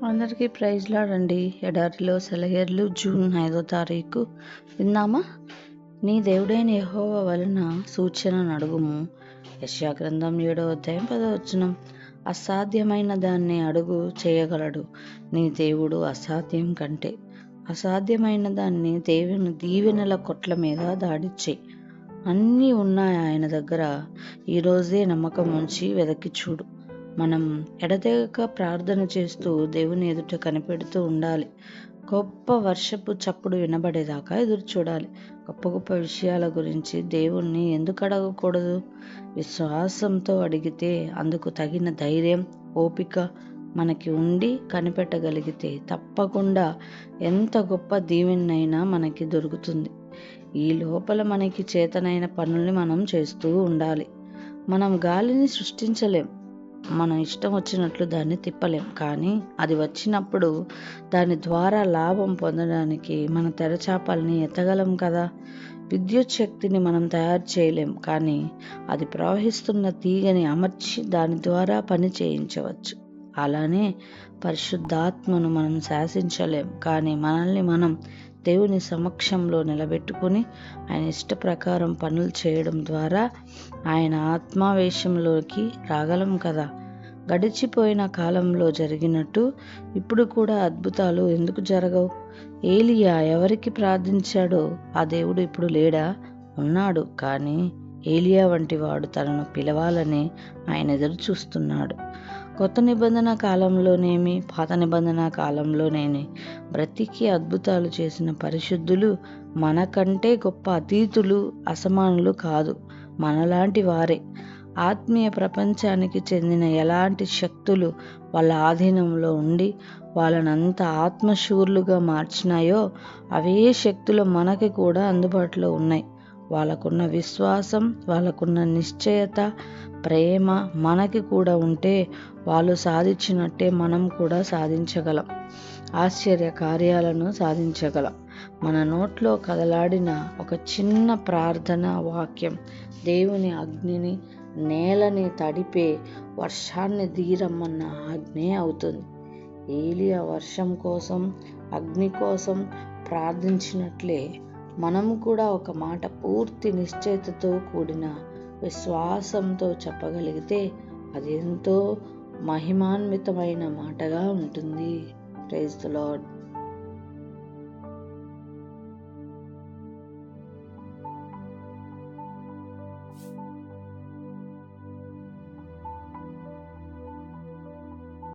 అందరికీ ప్రైజ్ లాడండి. ఎడారిలో సెలయేర్లు జూన్ 5వ తారీఖు విందామా? నీ దేవుడైన యెహోవా వలన సూచనను అడుగుము. యెషయా గ్రంథం 7వ అధ్యాయం 10వ వచనం. అసాధ్యమైన దాన్ని అడుగు చేయగలడు నీ దేవుడు. అసాధ్యం కంటే అసాధ్యమైన దాన్ని దేవుని దీవెనల కొట్ల మీద దాడిచ్చేయి. అన్నీ ఉన్నాయి ఆయన దగ్గర. ఈరోజే నమ్మకం ఉంచి వెదకి చూడు. మనం ఎడతెగక ప్రార్థన చేస్తూ దేవుని ఎదుట కనిపెడుతూ ఉండాలి. గొప్ప వర్షపు చప్పుడు వినబడేదాకా ఎదురు చూడాలి. గొప్ప గొప్ప విషయాల గురించి దేవుణ్ణి ఎందుకు అడగకూడదు? విశ్వాసంతో అడిగితే అందుకు తగిన ధైర్యం, ఓపిక మనకి ఉండి కనిపెట్టగలిగితే తప్పకుండా ఎంత గొప్ప దీవెనైనా మనకి దొరుకుతుంది. ఈ లోపల మనకి చేతనైన పనుల్ని మనం చేస్తూ ఉండాలి. మనం గాలిని సృష్టించలేం, మనం ఇష్టం వచ్చినట్లు దాన్ని తిప్పలేం. కానీ అది వచ్చినప్పుడు దాని ద్వారా లాభం పొందడానికి మన తెరచాపల్ని ఎత్తగలం కదా. విద్యుత్ శక్తిని మనం తయారు చేయలేం, కానీ అది ప్రవహిస్తున్న తీగని అమర్చి దాని ద్వారా పని చేయించవచ్చు. అలానే పరిశుద్ధాత్మను మనం శాసించలేం, కానీ మనల్ని మనం దేవుని సమక్షంలో నిలబెట్టుకుని ఆయన ఇష్ట ప్రకారం పనులు చేయడం ద్వారా ఆయన ఆత్మావేశంలోకి రాగలం కదా. గడిచిపోయిన కాలంలో జరిగినట్టు ఇప్పుడు కూడా అద్భుతాలు ఎందుకు జరగవు? ఏలియా ఎవరికి ప్రార్థించాడో ఆ దేవుడు ఇప్పుడు లేడా? ఉన్నాడు. కానీ ఏలియా వంటి వాడు తనను పిలవాలని ఆయన ఎదురు చూస్తున్నాడు. కొత్త నిబంధన కాలంలోనేమి పాత నిబంధన కాలంలోనేమి బ్రతికి అద్భుతాలు చేసిన పరిశుద్ధులు మనకంటే గొప్ప అతీతులు, అసమానులు కాదు, మనలాంటి వారే. ఆత్మీయ ప్రపంచానికి చెందిన ఎలాంటి శక్తులు వాళ్ళ ఆధీనంలో ఉండి వాళ్ళనంత ఆత్మశూరులుగా మార్చినాయో అవే శక్తులు మనకి కూడా అందుబాటులో ఉన్నాయి. వాళ్ళకున్న విశ్వాసం, వాళ్ళకున్న నిశ్చయత, ప్రేమ మనకి కూడా ఉంటే వాళ్ళు సాధించినట్టే మనం కూడా సాధించగలం. ఆశ్చర్య కార్యాలను సాధించగలం. మన నోట్లో కదలాడిన ఒక చిన్న ప్రార్థన వాక్యం దేవుని అగ్నిని, నేలని తడిపే వర్షాన్ని దిగిరమ్మన్న ఆజ్ఞే అవుతుంది. ఏలియా వర్షం కోసం, అగ్ని కోసం ప్రార్థించినట్లే మనము కూడా ఒక మాట పూర్తి నిశ్చయతతో కూడిన విశ్వాసంతో చెప్పగలిగితే అది ఎంతో మహిమాన్వితమైన మాటగా ఉంటుంది. Praise the lord.